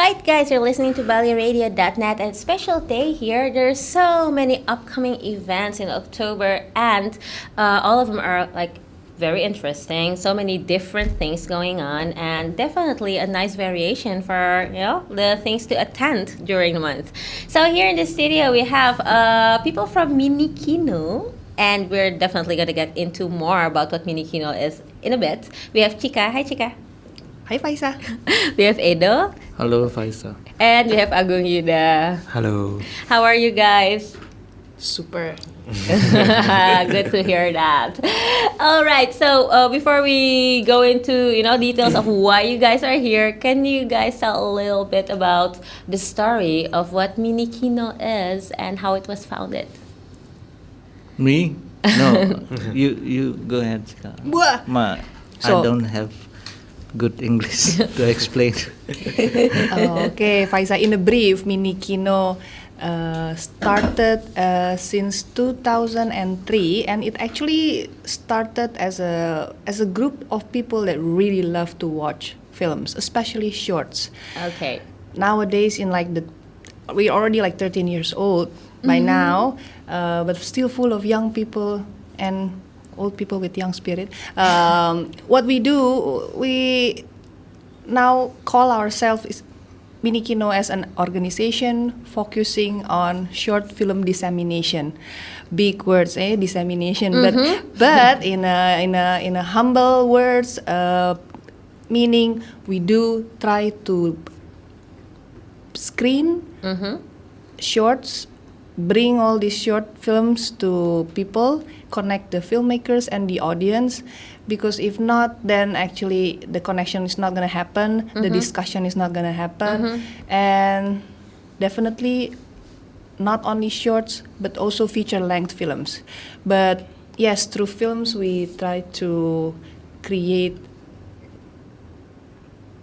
right, guys, you're listening to BaliRadio.net, and special day here. There's so many upcoming events in October, and all of them are like very interesting. So many different things going on, and definitely a nice variation for the things to attend during the month. So here in the studio we have people from MINIKINO. And we're definitely going to get into more about what MINIKINO is in a bit. We have Chika. Hi, Chika. Hi, Faisa. We have Edo. Hello, Faisa. And we have Agung Yuda. Hello. How are you guys? Super. Good to hear that. All right. So before we go into details of why you guys are here, can you guys tell a little bit about the story of what MINIKINO is and how it was founded? Me? No. you go ahead, Chika. I don't have good English to explain. Okay, Faisa, in a brief, MINIKINO started since 2003, and it actually started as a group of people that really love to watch films, especially shorts. Okay. Nowadays, we're already 13 years old by now, but still full of young people and old people with young spirit. What we do, we now call ourselves MINIKINO as an organization focusing on short film dissemination. Big words, dissemination. But in a humble words, meaning we do try to screen shorts, bring all these short films to people, connect the filmmakers and the audience, because if not, then actually the connection is not going to happen, the discussion is not going to happen, and definitely not only shorts, but also feature-length films. But yes, through films we try to create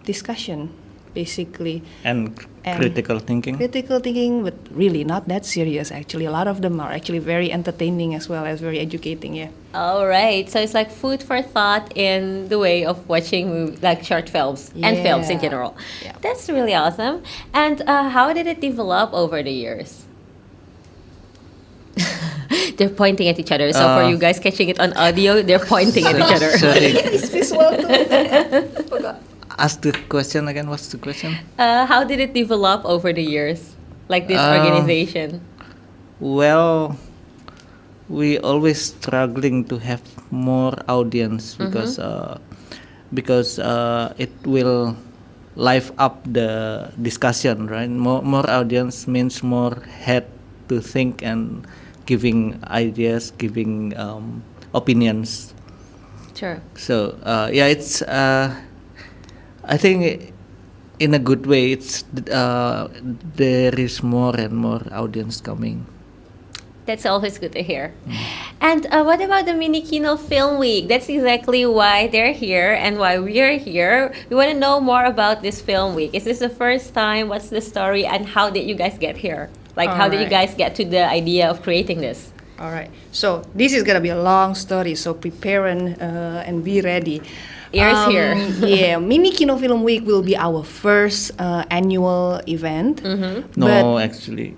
discussion, basically. And critical thinking. Critical thinking, but really not that serious actually. A lot of them are actually very entertaining as well as very educating, yeah. All right. So it's like food for thought in the way of watching short films and films in general. Yeah. That's really awesome. And how did it develop over the years? They're pointing at each other. So for you guys catching it on audio, they're pointing at each other. Sorry. It's visual too. Forgot. Ask the question again. What's the question? How did it develop over the years, like this organization? Well, we always struggling to have more audience because it will live up the discussion, right? More audience means more head to think and giving ideas, giving opinions. Sure. So it's. I think in a good way, it's there is more and more audience coming. That's always good to hear. And what about the MINIKINO Film Week? That's exactly why they're here and why we're here. We want to know more about this film week. Is this the first time? What's the story? And how did you guys get here? How did you guys get to the idea of creating this? All right. So this is going to be a long story, so prepare and be ready. Ears here. Yeah, MINIKINO Film Week will be our first annual event. No, actually,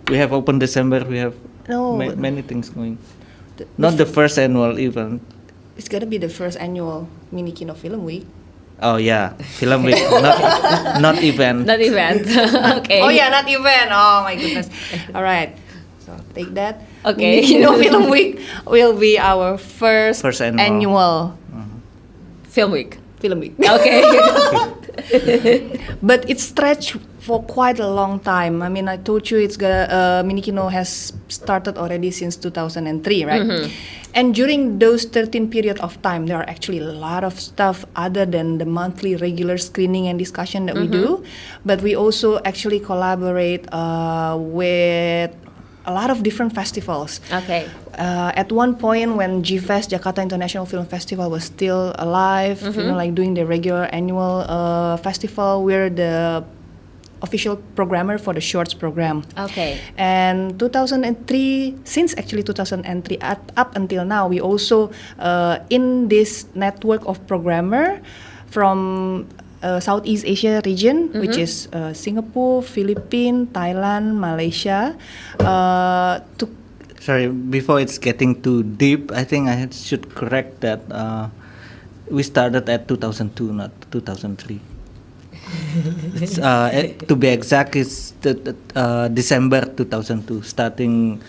we have open December. We have No. many things going. Not the first annual event. It's gonna be the first annual MINIKINO Film Week. Oh yeah, film week, not event. Not event. Okay. Oh yeah, not event. Oh my goodness. All right. So take that. Okay. MINIKINO Film Week will be our first annual Film Week. Film Week. Okay. But it's stretched for quite a long time. I mean, I told you MINIKINO has started already since 2003, right? And during those 13 period of time, there are actually a lot of stuff other than the monthly regular screening and discussion that we do. But we also actually collaborate with a lot of different festivals. Okay. At one point, when GFest, Jakarta International Film Festival, was still alive, doing the regular annual festival, we're the official programmer for the shorts program. Okay. And 2003, since actually 2003 up until now, we also in this network of programmer from Southeast Asia region, which is Singapore, Philippines, Thailand, Malaysia. To Sorry, before it's getting too deep, I think I should correct that we started at 2002, not 2003. It's, to be exact, it's December 2002, starting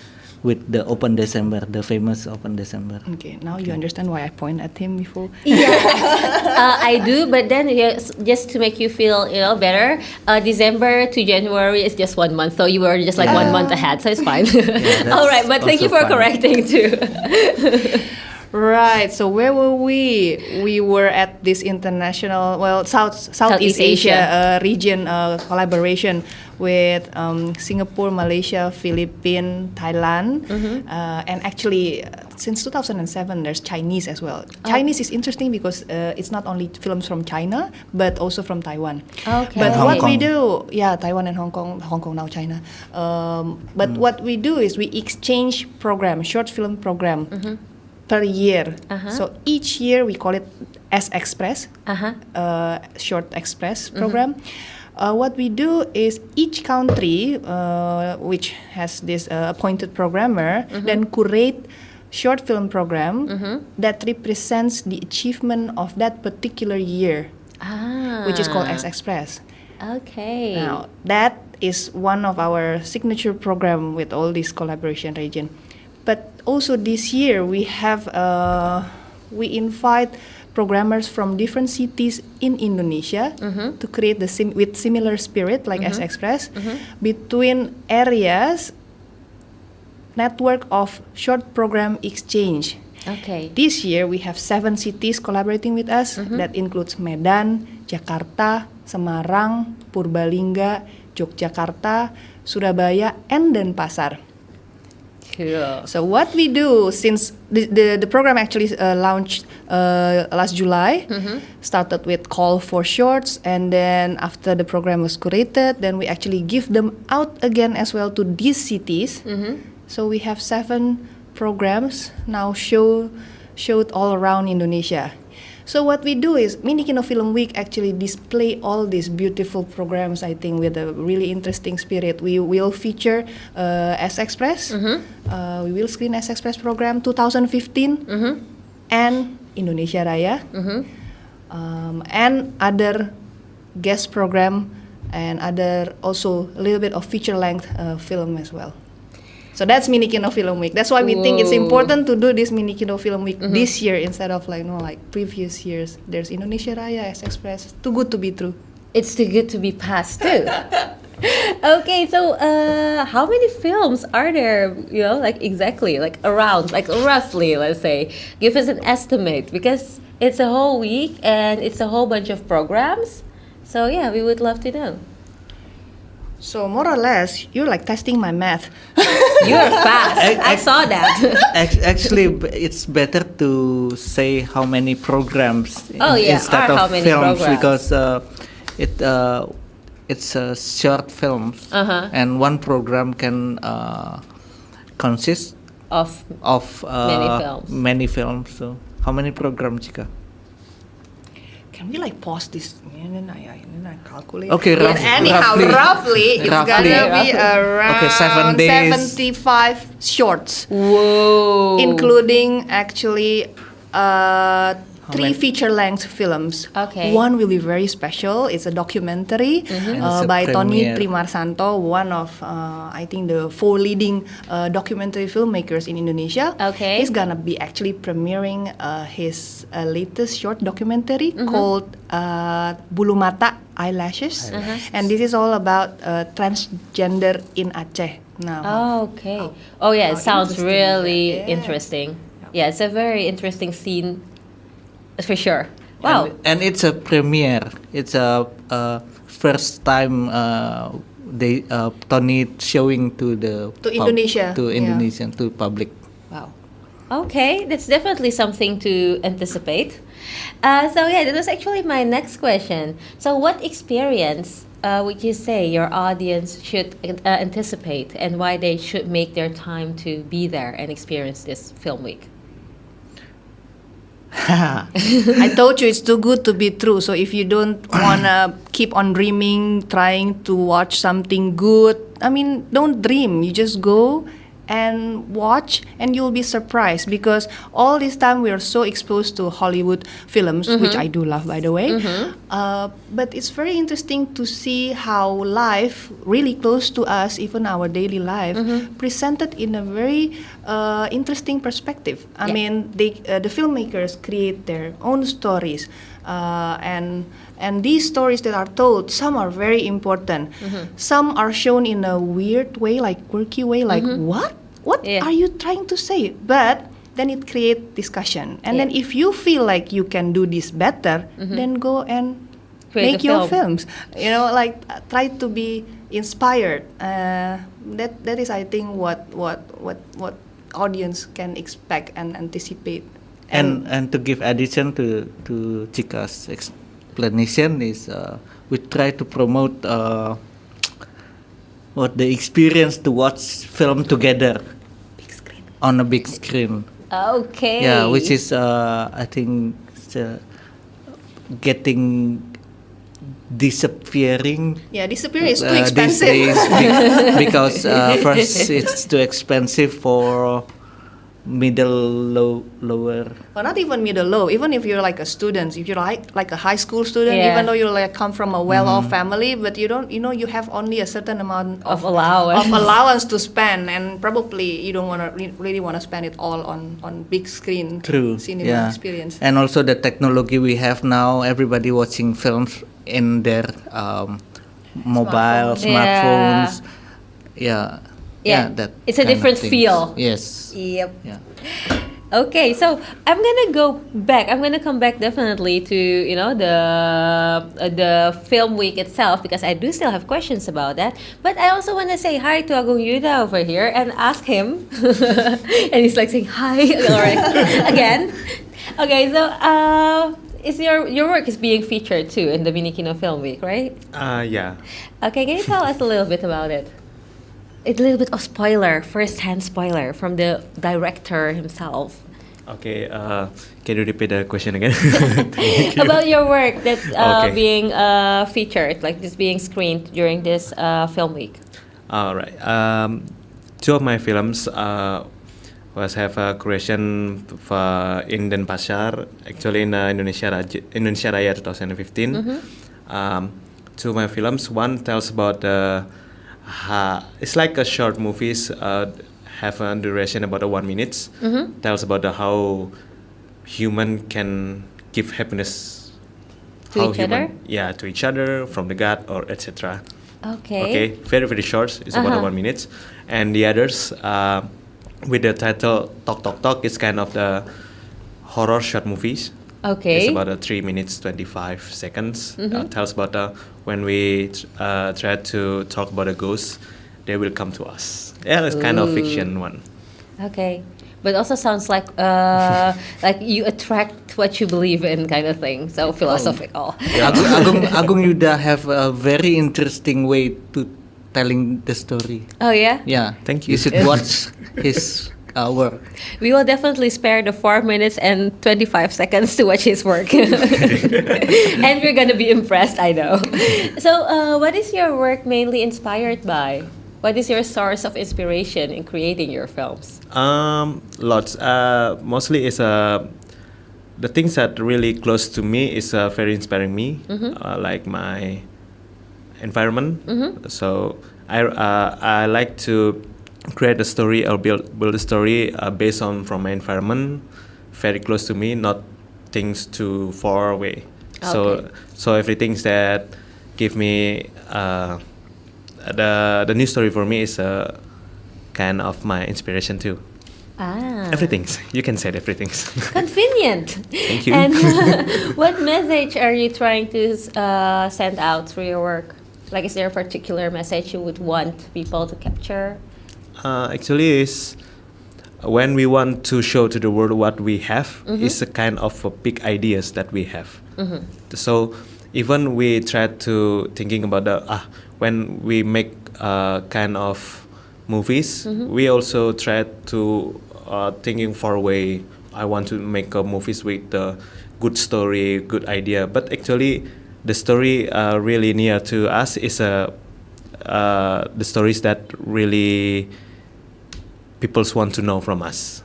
with the Open December, the famous Open December. Okay, now you understand why I point at him before. Yeah, I do. But then, just to make you feel, better, December to January is just 1 month, so you were just like 1 month ahead, so it's fine. All right, but thank you for also fine. correcting too. Right. So where were we? We were at this international, Southeast Southeast Asia. Asia region collaboration with Singapore, Malaysia, Philippines, Thailand, and actually since 2007 there's Chinese as well. Chinese is interesting because it's not only films from China but also from Taiwan. Okay. But And what Hong we Kong. do, Taiwan and Hong Kong now China. But what we do is we exchange program, short film program. Per year. So each year we call it S Express, short express program. What we do is each country, which has this appointed programmer, then curate short film program that represents the achievement of that particular year, which is called S Express. Okay. Now that is one of our signature program with all this collaboration region. But also this year we have we invite programmers from different cities in Indonesia to create with similar spirit like S Express between areas network of short program exchange. Okay. This year we have 7 cities collaborating with us. That includes Medan, Jakarta, Semarang, Purbalingga, Yogyakarta, Surabaya, and Denpasar. Cool. So what we do, since the program actually launched last July, started with call for shorts, and then after the program was curated, then we actually give them out again as well to these cities. So we have 7 programs now showed all around Indonesia. So what we do is MINIKINO Film Week actually display all these beautiful programs, I think, with a really interesting spirit. We will feature S Express. We will screen S Express program 2015 and Indonesia Raya, and other guest program and other also a little bit of feature length film as well. So that's MINIKINO Film Week. That's why we think it's important to do this MINIKINO Film Week this year instead of like previous years. There's Indonesia Raya, S Express. Too good to be true. It's too good to be past too. Okay, so how many films are there? Exactly, around, roughly, let's say. Give us an estimate because it's a whole week and it's a whole bunch of programs. So yeah, we would love to know. So more or less, you're like testing my math. You're fast. I saw that. Actually, it's better to say how many programs instead how of many films programs. because it's short films, and one program can consist Of many films. So how many programs, Chika? Can we pause this and then I calculate? Okay, But anyhow, roughly it's gonna be around 7 days. 75 shorts, Whoa. including actually 3 many? feature-length films. Okay. One will be very special. It's a documentary And it's a by Tony premiere. Trimarsanto, one of I think the 4 leading documentary filmmakers in Indonesia. Okay. He's gonna be actually premiering his latest short documentary called Bulu Mata Eyelashes, and this is all about transgender in Aceh. Now, Okay. Oh yeah, it sounds interesting is really that? Yeah. interesting. Yeah, it's a very interesting scene, for sure. Wow. And it's a premiere. It's a first time they Tony showing to the Indonesia, to yeah. Indonesian to public. wow. Okay, that's definitely something to anticipate. So yeah, that was actually my next question. So what experience would you say your audience should anticipate, and why they should make their time to be there and experience this film week? I told you it's too good to be true. So if you don't wanna keep on dreaming, trying to watch something good, I mean, don't dream. You just go and watch, and you'll be surprised, because all this time we are so exposed to Hollywood films, which I do love, by the way. But it's very interesting to see how life, really close to us, even our daily life, presented in a very interesting perspective. I mean, the filmmakers create their own stories, and these stories that are told, some are very important. Some are shown in a weird way, like quirky way, like what are you trying to say? But then it creates discussion, and then if you feel like you can do this better, then go and make your films. You know, like try to be inspired. That is, I think, what audience can expect and anticipate. And to give addition to Chika's explanation is we try to promote what the experience to watch film together on a big screen. Okay. Yeah, which is I think getting disappearing. Yeah, disappearing is too These expensive. days because first it's too expensive for lower. Well, not even middle low. Even if you're like a student, if you're like a high school student, even though you like come from a well-off family, but you don't, you have only a certain amount Of allowance. to spend, and probably you don't want to really want to spend it all on big screen cinema experience. And also the technology we have now, everybody watching films in their mobile smartphones. Yeah, that it's a kind of different things. feel. Yes. Yep. Yeah. Okay, so I'm gonna go back. I'm gonna come back definitely to the film week itself, because I do still have questions about that. But I also want to say hi to Agung Yuda over here and ask him, and he's like saying hi already again. Okay, so is your work is being featured too in the MINIKINO Film Week, right? Yeah. Okay, can you tell us a little bit about it? A little bit of spoiler, first-hand spoiler from the director himself. Okay. Can you repeat the question again? About your work that's being featured, like this being screened during this film week. All right. Two of my films was have a creation in Denpasar, actually in Indonesia Raya 2015. Two of my films. One tells about it's like a short movies. Have a duration about 1 minute. Tells about how human can give happiness to each other. Yeah, to each other, from the God or etc. Okay. Very very short. It's about 1 minute, and the others with the title Talk Talk Talk is kind of the horror short movies. Okay. It's about 3 minutes 25 seconds. Tells about when we try to talk about a ghost, they will come to us. Yeah, it's kind of fiction one. Okay, but also sounds like you attract what you believe in, kind of thing. So philosophical. Agung Yuda have a very interesting way to telling the story. Oh yeah. Yeah, Thank you. You should watch his work. We will definitely spare the 4 minutes and 25 seconds to watch his work. And we're gonna be impressed, I know. So, what is your work mainly inspired by? What is your source of inspiration in creating your films? Lots. Mostly is the things that really close to me is very inspiring me, like my environment. So I like to create a story or build a story based on from my environment, very close to me, not things too far away. Okay. So everything that give me the new story for me is kind of my inspiration too. Everything, you can say everything. Convenient. Thank you. And what message are you trying to send out through your work? Like, is there a particular message you would want people to capture? Actually, is when we want to show to the world what we have, is a kind of big ideas that we have. So even we try to thinking about when we make kind of movies, we also try to thinking far away I want to make movies with a good story, good idea. But actually, the story really near to us is the stories that really people want to know from us.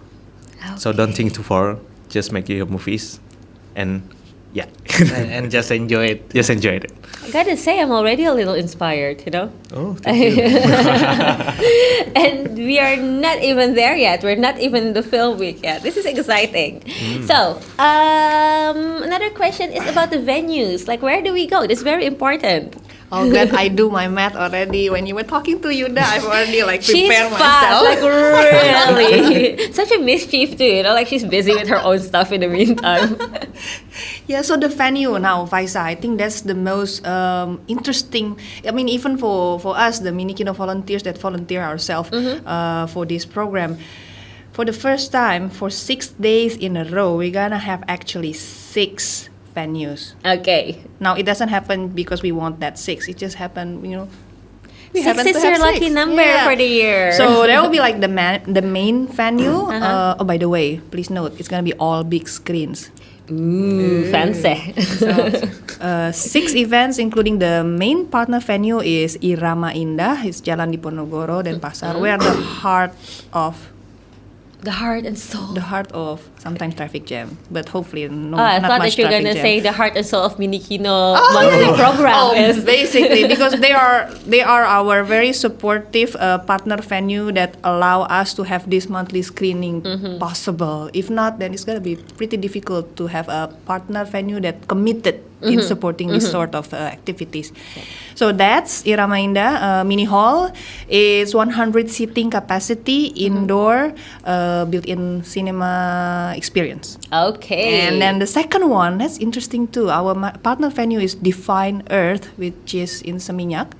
So don't think too far. Just make your movies, and yeah, And just enjoy it. just enjoy it. I gotta say, I'm already a little inspired, you know? Oh, thank you. And we are not even there yet. We're not even in the film week yet. This is exciting. So, another question is about the venues. Like, where do we go? This is very important. Oh, glad I do my math already. When you were talking to Yuda, I've already like She's prepared fast, myself. like really. Such a mischief too, you know, like she's busy with her own stuff in the meantime. Yeah, so the venue now, Faisa, I think that's the most interesting. I mean, even for us, the MINIKINO volunteers that volunteer ourselves for this program, for the first time, for 6 days in a row, we're gonna have actually 6 venues. Okay. Now, it doesn't happen because we want that 6. It just happened, you know. We Six happen to is your have lucky 6. number Yeah. for the year. So there will be like the main venue. Oh, by the way, please note, it's gonna be all big screens. Ooh, fancy. 6 events, including the main partner venue is IRAMA INDAH, it's Jalan Diponegoro, Denpasar, where the heart of The heart and soul. sometimes traffic jam, but hopefully Oh, no, I not thought much that you're traffic gonna jam. say the heart and soul of MINIKINO monthly program is. Basically because they are our very supportive partner venue that allow us to have this monthly screening possible. If not, then it's gonna be pretty difficult to have a partner venue that committed in supporting this sort of activities. So that's IRAMA INDAH Mini Hall. Is 100 seating capacity, indoor, built-in cinema experience. Okay. And then the second one, that's interesting too. Our partner venue is Divine Earth, which is in Seminyak.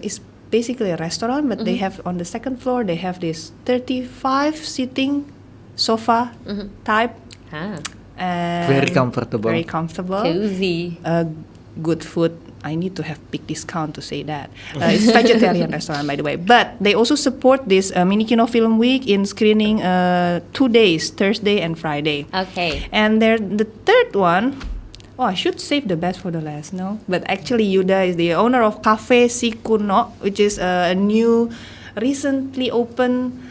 It's basically a restaurant, but they have on the second floor, they have this 35 seating sofa type. And Very comfortable. Very comfortable. Cozy. Good food. I need to have big discount to say that. It's vegetarian restaurant, by the way. But they also support this MINIKINO Film Week in screening 2 days, Thursday and Friday. Okay. And the third one, I should save the best for the last, no? But actually, Yuda is the owner of CAFÉ SIKUNO, which is a new, recently opened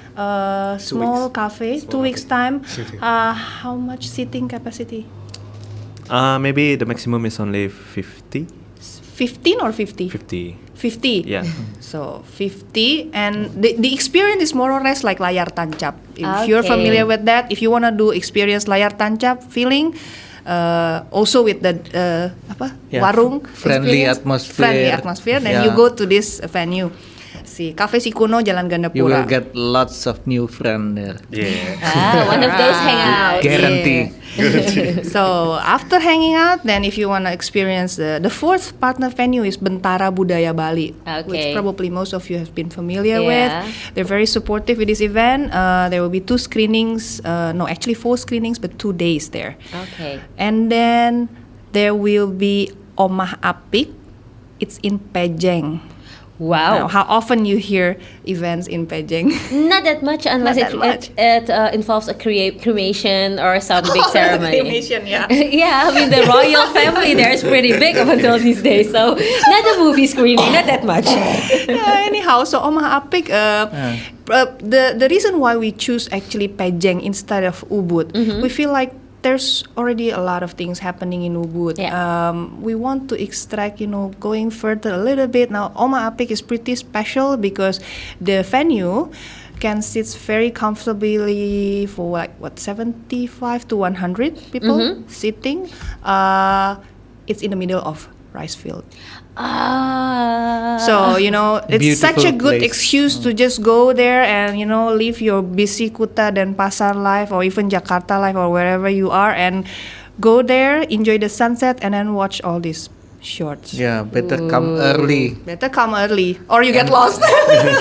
small cafe, 2 weeks time. How much seating capacity? Maybe the maximum is only 50. 15 or 50? 50. 50. Yeah. So 50, and the experience is more or less like layar tancap. If you're Okay. familiar with that, if you wanna do experience layar tancap feeling, also with the warung friendly experience, atmosphere. then Yeah. you go to this venue. Si CAFÉ SIKUNO Jalan You will Gandapura. get lots of new friends there. Yeah. One of those hangouts. Guarantee. So after hanging out, then if you want to experience the fourth partner venue is BENTARA Budaya Bali, which Okay. probably most of you have been familiar Yeah. with. They're very supportive with this event. There will be 2 screenings, no, actually 4 screenings, but 2 days there. Okay. And then there will be OMAH APIK. It's in Pejeng. Wow. Now, how often you hear events in Pejeng? Not that much unless Not that much. it involves a cremation or some big ceremony. Cremation, yeah. Yeah, I mean the royal family there is pretty big up until these days, so not a movie screening, not that much. Anyhow, so OMAH APIK, the reason why we choose actually Pejeng instead of Ubud, we feel like there's already a lot of things happening in Ubud. Yeah. We want to extract, going further a little bit. Now, OMAH APIK is pretty special because the venue can sit very comfortably for 75 to 100 people sitting. It's in the middle of rice field. So, it's such a Beautiful good place. excuse to just go there and, live your busy Kuta Denpasar life or even Jakarta life or wherever you are and go there, enjoy the sunset and then watch all these shorts. Yeah, better come early. Better come early or you get lost.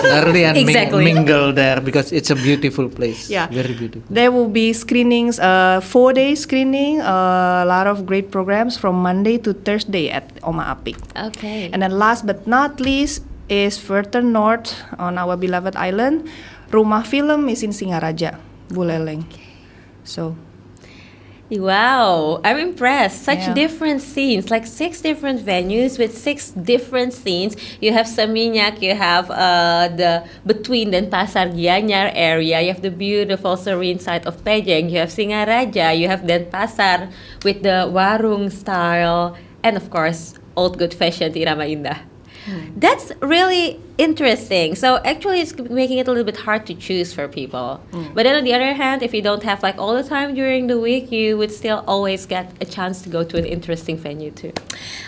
Early and Exactly. mingle there because it's a beautiful place. Yeah. Very beautiful. There will be screenings, 4-day screening, a lot of great programs from Monday to Thursday at OMAH APIK. Okay. And then last but not least is further north on our beloved island, RUMAH Film is in Singaraja, Buleleng. So Wow, I'm impressed. Such Yeah. different scenes, like 6 different venues with 6 different scenes. You have Seminyak, you have the between Denpasar Gianyar area, you have the beautiful serene side of Pejeng, you have Singaraja, you have Denpasar with the warung style, and of course, old good fashioned Irama Indah. That's really interesting. So actually, it's making it a little bit hard to choose for people. But then on the other hand, if you don't have like all the time during the week, you would still always get a chance to go to an interesting venue too.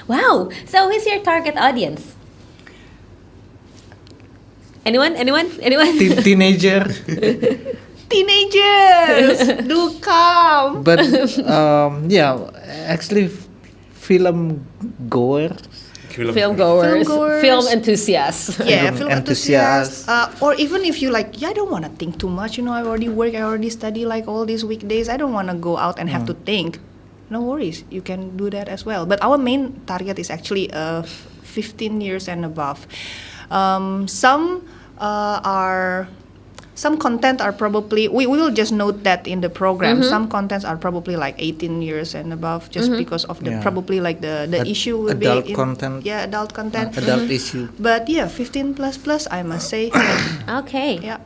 Wow. So who's your target audience? Anyone? Teenager, teenagers, do come. but yeah, actually, film goer. Film goers, Film-goers. film enthusiasts. Yeah, Film film enthusiasts. enthusiasts. Or even if you like, yeah, I don't want to think too much. You know, I already work, I already study like all these weekdays. I don't want to go out and have to think. No worries, you can do that as well. But our main target is actually 15 years and above. Some content are probably, we will just note that in the program. Some contents are probably like 18 years and above, just because of the Yeah. probably like the issue will Adult be content. Yeah, adult content. Adult issue. But yeah, 15 plus, I must say. Okay. Yeah.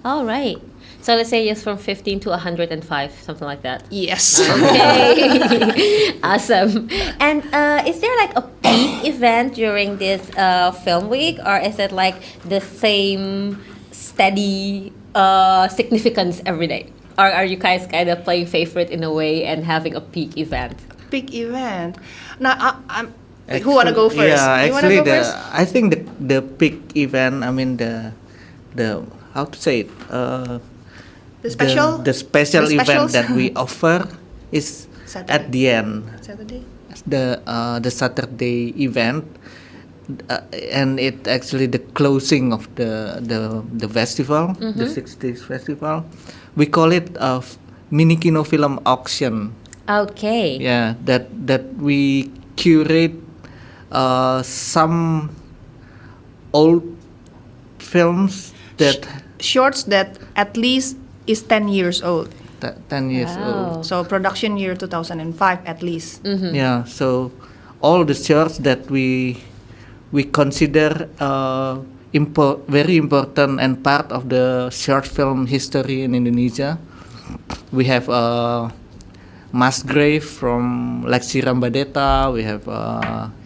All right. So let's say it's from 15 to 105, something like that. Yes. Okay. Awesome. And is there like a peak event during this film week, or is it like the same steady significance every day? Or are you guys kind of playing favorite in a way and having a peak event? Big event. Now, I'm. Who wanna go first? Yeah, You wanna actually, go first? I think the big event. I mean the how to say it. The special. the special the event specials? that we offer is Saturday. at the end. Saturday. The Saturday event, and it actually the closing of the festival, the 6 days festival. We call it MINIKINO Film Auction. Okay. Yeah, that we curate some old films that Shorts that at least is 10 years old. 10 years Wow. old. So production year 2005 at least. Yeah, so all the shorts that we consider very important and part of the short film history in Indonesia. We have Masgrave from Lexi Rambadeta. We have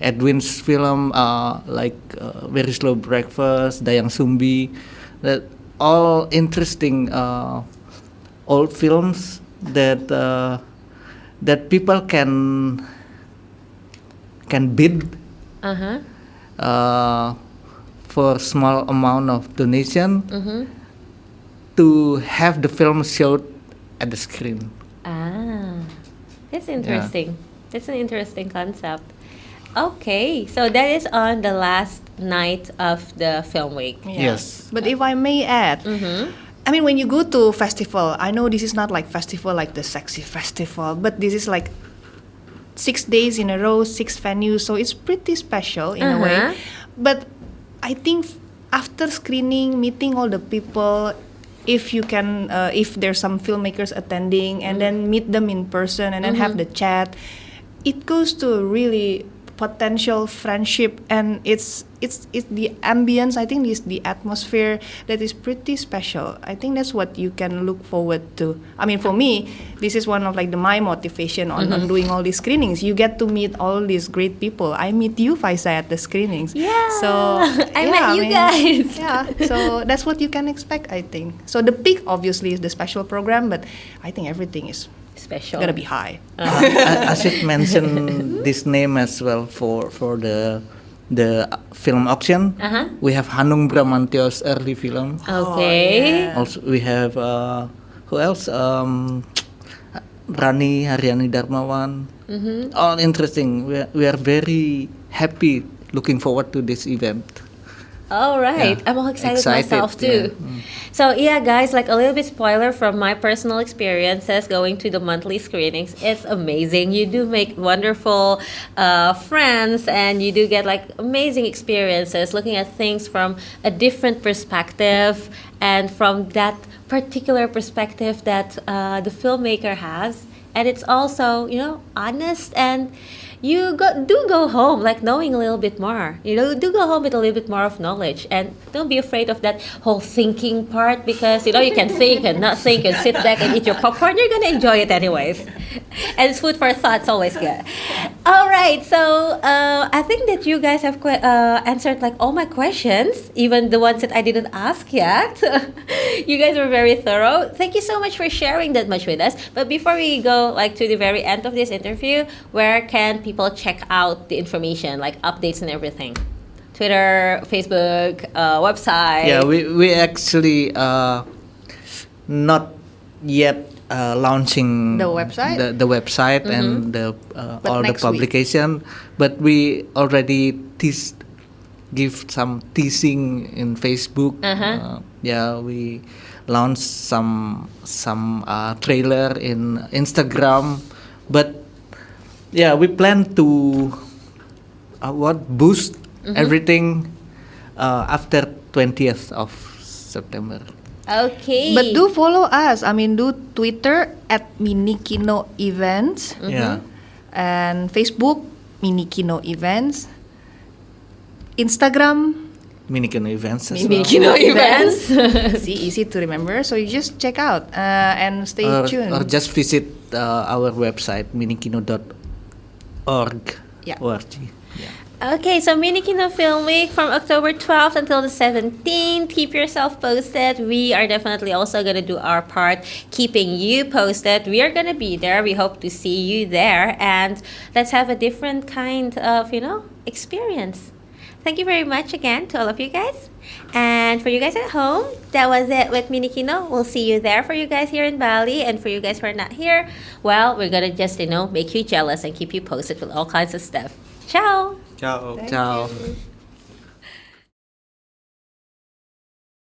Edwin's film like Very Slow Breakfast, Dayang Sumbi. That all interesting old films that people can bid for small amount of donation to have the film showed at the screen. Ah, that's interesting. That's an interesting concept. Okay, so that is on the last night of the film week. Yes. But if I may add, I mean, when you go to festival, I know this is not like festival like the sexy festival, but this is like 6 days in a row, 6 venues, so it's pretty special in a way. But I think after screening, meeting all the people, if you can, if there's some filmmakers attending, and then meet them in person, and then have the chat, it goes to a really potential friendship, and it's the ambience, I think it's the atmosphere that is pretty special. I think that's what you can look forward to. I mean, for me, this is one of like my motivation on doing all these screenings. You get to meet all these great people. I meet you, Faisa, at the screenings. Yeah, So I yeah, met you mean, guys. Yeah, so that's what you can expect, I think. So the peak obviously is the special program, but I think everything is Special. gonna be high. I should mention this name as well for the film auction. We have Hanung Bramantio's early film. Okay. Also, we have who else? Rani Haryani Darmawan. All interesting. We are very happy, looking forward to this event. All right. Yeah. I'm all excited Excited, myself too. yeah. So yeah, guys, like a little bit spoiler from my personal experiences going to the monthly screenings. It's amazing. You do make wonderful friends, and you do get like amazing experiences looking at things from a different perspective, and from that particular perspective that the filmmaker has, and it's also, you know, honest, and you do go home like knowing a little bit more. You know, do go home with a little bit more of knowledge, and don't be afraid of that whole thinking part, because you know you can think and not think and sit back and eat your popcorn. You're gonna enjoy it anyways, and it's food for thought. It's always good. All right, so I think that you guys have answered like all my questions, even the ones that I didn't ask yet. You guys were very thorough. Thank you so much for sharing that much with us. But before we go like to the very end of this interview, where can people check out the information, like updates and everything? Twitter, Facebook, website. Yeah, we actually not yet launching The website? the website and the all the next week. publication, but we already give some teasing in Facebook. Yeah, we launched some trailer in Instagram, but yeah, we plan to boost everything after 20th of September. Okay. But do follow us. I mean, do Twitter at MINIKINO Events Yeah. and Facebook MINIKINO Events, Instagram MINIKINO events as well. MINIKINO events. See, easy to remember. So you just check out and stay tuned. Or just visit our website minikino.org. Yeah. ORG. Yeah. Okay, so MINIKINO Film Week from October 12th until the 17th. Keep yourself posted. We are definitely also going to do our part, keeping you posted. We are going to be there. We hope to see you there. And let's have a different kind of, you know, experience. Thank you very much again to all of you guys. And for you guys at home, that was it with MINIKINO. We'll see you there for you guys here in Bali. And for you guys who are not here, well, we're going to just, you know, make you jealous and keep you posted with all kinds of stuff. Ciao! Ciao. Ciao.